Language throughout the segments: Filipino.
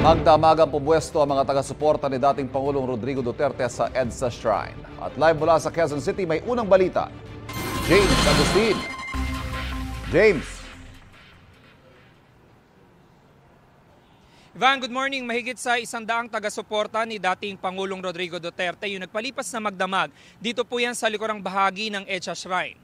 Magdamagang pumwesto ang mga taga-suporta ni dating Pangulong Rodrigo Duterte sa EDSA Shrine. At live mula sa Quezon City, may unang balita. James Agustin. James. Ivan, good morning. Mahigit sa 100 taga-suporta ni dating Pangulong Rodrigo Duterte yung nagpalipas na magdamag. Dito po yan sa likurang bahagi ng EDSA Shrine.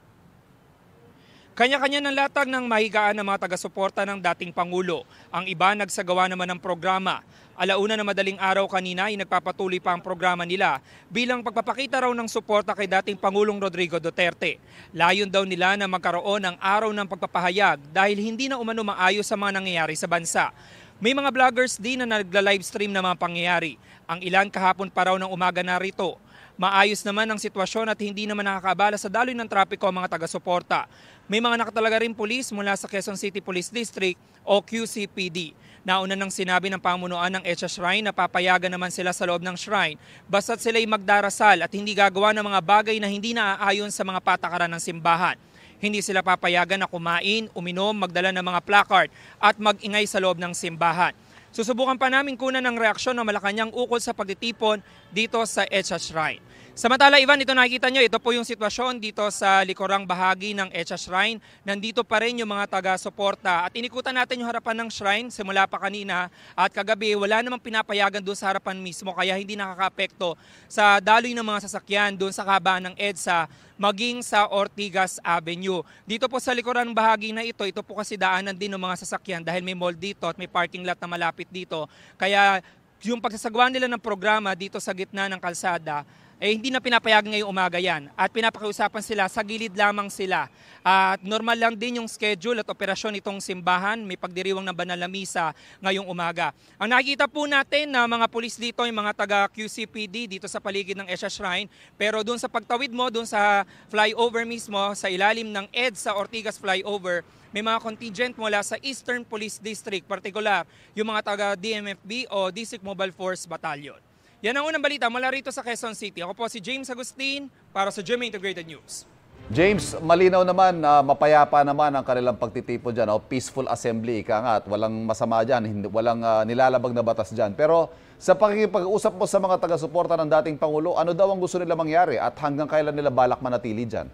Kanya-kanya ng latag ng mahigaan ng mga taga-suporta ng dating Pangulo. Ang iba nagsagawa naman ng programa. Alauna na madaling araw kanina ay nagpapatuloy pa ang programa nila bilang pagpapakita raw ng suporta kay dating Pangulong Rodrigo Duterte. Layon daw nila na magkaroon ng araw ng pagpapahayag dahil hindi na umano maayos sa mga nangyayari sa bansa. May mga vloggers din na nagla-livestream ng mga pangyayari. Ang ilan kahapon pa raw ng umaga narito. Maayos naman ang sitwasyon at hindi naman nakakabala sa daloy ng trapiko ang mga taga-suporta. May mga nakatalaga rin pulis mula sa Quezon City Police District o QCPD. Nauna nang sinabi ng pamunuan ng EDSA Shrine na papayagan naman sila sa loob ng shrine basta't sila'y magdarasal at hindi gagawa ng mga bagay na hindi naaayon sa mga patakaran ng simbahan. Hindi sila papayagan na kumain, uminom, magdala ng mga placard at mag-ingay sa loob ng simbahan. Susubukan pa namin kunan ng reaksyon ng Malacanang ukol sa pagtitipon dito sa EDSA Shrine. Samantala, Ivan, ito nakikita nyo, ito po yung sitwasyon dito sa likurang bahagi ng EDSA Shrine. Nandito pa rin yung mga taga-suporta at inikutan natin yung harapan ng shrine simula pa kanina at kagabi wala namang pinapayagan doon sa harapan mismo kaya hindi nakakaapekto sa daloy ng mga sasakyan doon sa kabaan ng EDSA maging sa Ortigas Avenue. Dito po sa likurang bahagi na ito po kasi daanan din ng mga sasakyan dahil may mall dito at may parking lot na malapit dito. Kaya yung pagsasagawa nila ng programa dito sa gitna ng kalsada, hindi na pinapayagan ngayong umaga yan at pinapakiusapan sila, sa gilid lamang sila. At normal lang din yung schedule at operasyon itong simbahan, may pagdiriwang ng banal na misa ngayong umaga. Ang nakikita po natin na mga pulis dito, yung mga taga-QCPD dito sa paligid ng EDSA Shrine, pero doon sa pagtawid mo, doon sa flyover mismo, sa ilalim ng EDSA Ortigas flyover, may mga contingent mula sa Eastern Police District, partikular yung mga taga-DMFB o District Mobile Force Battalion. Yan ang unang balita mula rito sa Quezon City. Ako po si James Agustin para sa GMA Integrated News. James, malinaw naman, mapayapa naman ang kanilang pagtitipon dyan. Peaceful assembly, ika nga, at walang masama dyan, walang nilalabag na batas dyan. Pero sa pakikipag-usap mo sa mga taga-suporta ng dating Pangulo, ano daw ang gusto nila mangyari at hanggang kailan nila balak manatili dyan?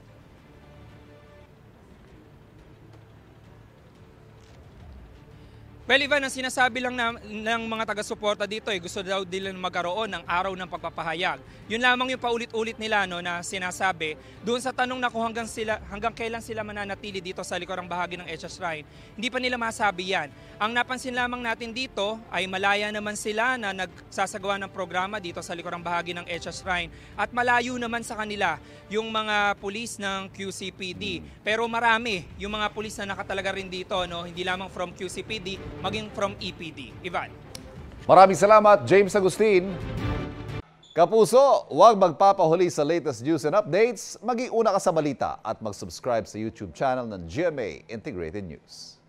Well, Ivan, ang sinasabi lang ng mga taga-suporta dito, gusto daw nila magkaroon ng araw ng pagpapahayag. Yun lamang yung paulit-ulit nila na sinasabi. Doon sa tanong na kung hanggang kailan sila mananatili dito sa likurang bahagi ng EDSA Shrine, hindi pa nila masabi yan. Ang napansin lamang natin dito ay malaya naman sila na nagsasagawa ng programa dito sa likurang bahagi ng EDSA Shrine at malayo naman sa kanila yung mga pulis ng QCPD. Pero marami yung mga pulis na nakatalaga rin dito, hindi lamang from QCPD, maging from EPD. Ivan. Maraming salamat, James Agustin. Kapuso, huwag magpapahuli sa latest news and updates. Mag-iuna ka sa balita at mag-subscribe sa YouTube channel ng GMA Integrated News.